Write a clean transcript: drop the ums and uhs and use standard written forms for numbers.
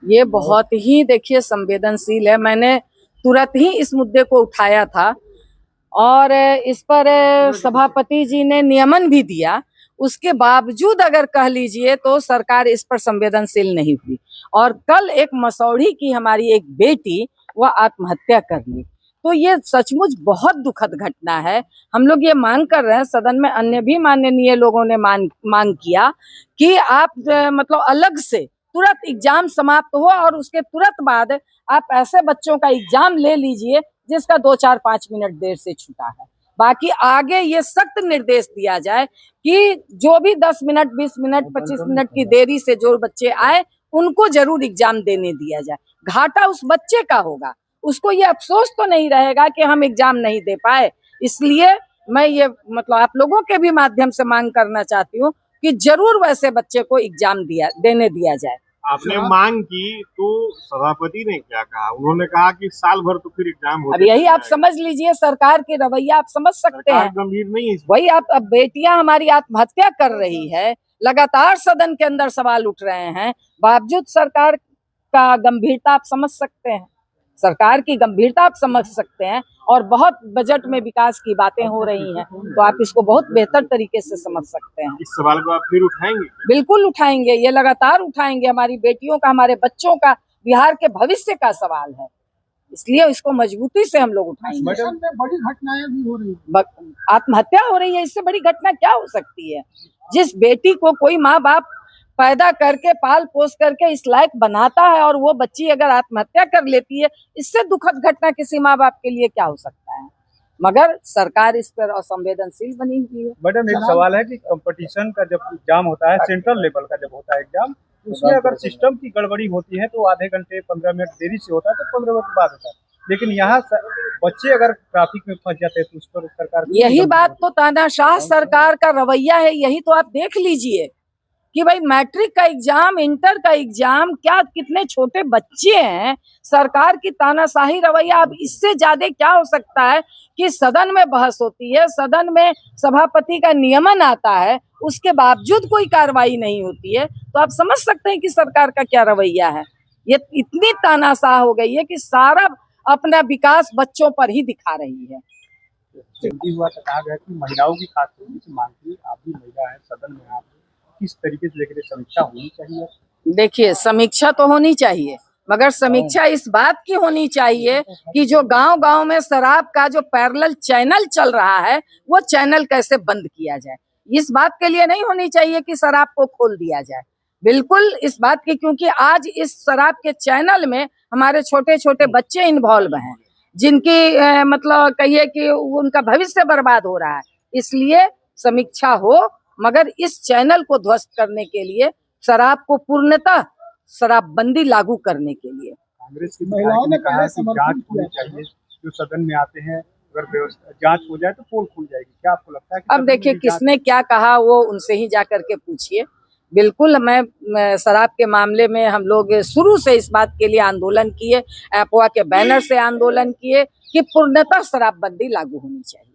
ये बहुत ही देखिए संवेदनशील है। मैंने तुरंत ही इस मुद्दे को उठाया था और इस पर सभापति जी ने नियमन भी दिया। उसके बावजूद अगर कह लीजिए तो सरकार इस पर संवेदनशील नहीं हुई और कल एक मसौढ़ी की हमारी एक बेटी वह आत्महत्या कर ली। तो ये सचमुच बहुत दुखद घटना है। हम लोग ये मांग कर रहे हैं, सदन में अन्य भी माननीय लोगों ने मांग किया कि आप मतलब अलग से तुरंत एग्जाम समाप्त हो और उसके तुरंत बाद आप ऐसे बच्चों का एग्जाम ले लीजिए जिसका 2-4-5 मिनट देर से छूटा है। बाकी आगे ये सख्त निर्देश दिया जाए कि जो भी 10 मिनट, 20 मिनट, 25 मिनट की देरी से जो बच्चे आए उनको जरूर एग्जाम देने दिया जाए। घाटा उस बच्चे का होगा, उसको ये अफसोस तो नहीं रहेगा कि हम एग्जाम नहीं दे पाए। इसलिए मैं ये मतलब आप लोगों के भी माध्यम से मांग करना चाहती हूँ कि जरूर वैसे बच्चे को एग्जाम देने दिया जाए। आपने मांग की तो सभापति ने क्या कहा? उन्होंने कहा कि साल भर तो फिर एग्जाम होते। अब यही आप समझ लीजिए सरकार की रवैया आप समझ सकते हैं। गंभीर नहीं है। वही आप, अब बेटियां हमारी आत्महत्या कर रही है, लगातार सदन के अंदर सवाल उठ रहे हैं, बावजूद सरकार का गंभीरता आप समझ सकते हैं। सरकार की गंभीरता आप समझ सकते हैं और बहुत बजट में विकास की बातें हो रही हैं, तो आप इसको बहुत बेहतर तरीके से समझ सकते हैं। इस सवाल को आप फिर उठाएंगे? बिल्कुल उठाएंगे, ये लगातार उठाएंगे। हमारी बेटियों का, हमारे बच्चों का, बिहार के भविष्य का सवाल है, इसलिए इसको मजबूती से हम लोग उठाएंगे। बड़ी घटनाएं भी हो रही है, आत्महत्या हो रही है, इससे बड़ी घटना क्या हो सकती है? जिस बेटी को कोई माँ बाप पैदा करके पाल पोस करके इस लायक बनाता है और वो बच्ची अगर आत्महत्या कर लेती है, इससे दुखद घटना किसी माँ बाप के लिए क्या हो सकता है? मगर सरकार इस पर असंवेदनशील बनी हुई है। मैडम एक सवाल है कि कंपटीशन का जब एग्जाम होता है, सेंट्रल लेवल का जब होता है एग्जाम, उसमें अगर सिस्टम की गड़बड़ी होती है तो आधे घंटे 15 मिनट देरी से होता है तो 15 मिनट बाद होता है, लेकिन यहाँ बच्चे अगर ट्रैफिक में फंस जाते हैं तो उस पर सरकार, यही बात तो तानाशाह सरकार का रवैया है। यही तो आप देख लीजिए कि भाई मैट्रिक का एग्जाम, इंटर का एग्जाम, क्या कितने छोटे बच्चे हैं, सरकार की तानाशाही रवैया। अब इससे ज्यादा क्या हो सकता है कि सदन में बहस होती है, सदन में सभापति का नियमन आता है, उसके बावजूद कोई कार्रवाई नहीं होती है, तो आप समझ सकते हैं कि सरकार का क्या रवैया है। ये इतनी तानाशाह हो गई है कि सारा अपना विकास बच्चों पर ही दिखा रही है। हुआ तो कहा गया कि महिलाओं की खास तौर से मांग थी, आप भी महिला है, सदन में आप किस तरीके से लेकर समीक्षा होनी चाहिए? देखिए, समीक्षा तो होनी चाहिए, मगर समीक्षा इस बात की होनी चाहिए कि जो गांव-गांव में शराब का जो पैरेलल चैनल चल रहा है, वो चैनल कैसे बंद किया जाए। इस बात के लिए नहीं होनी चाहिए कि शराब को खोल दिया जाए, बिल्कुल इस बात की, क्योंकि आज इस शराब के चैनल में हमारे छोटे-छोटे बच्चे इन्वॉल्व हैं, जिनकी मतलब कहिए कि उनका भविष्य बर्बाद हो रहा है। इसलिए समीक्षा हो, मगर इस चैनल को ध्वस्त करने के लिए, शराब को पूर्णतः शराबबंदी लागू करने के लिए कांग्रेस की महिलाओं ने कहा कि जांच होनी चाहिए, जो सदन में आते हैं अगर व्यवस्था जांच हो जाए तो पोल खुल जाएगी। क्या आपको लगता है कि अब देखिए किसने क्या कहा वो उनसे ही जा करके पूछिए। बिल्कुल, मैं शराब के मामले में हम लोग शुरू से इस बात के लिए आंदोलन किए, एपवा के बैनर से आंदोलन किए कि पूर्णतः शराबबंदी लागू होनी चाहिए।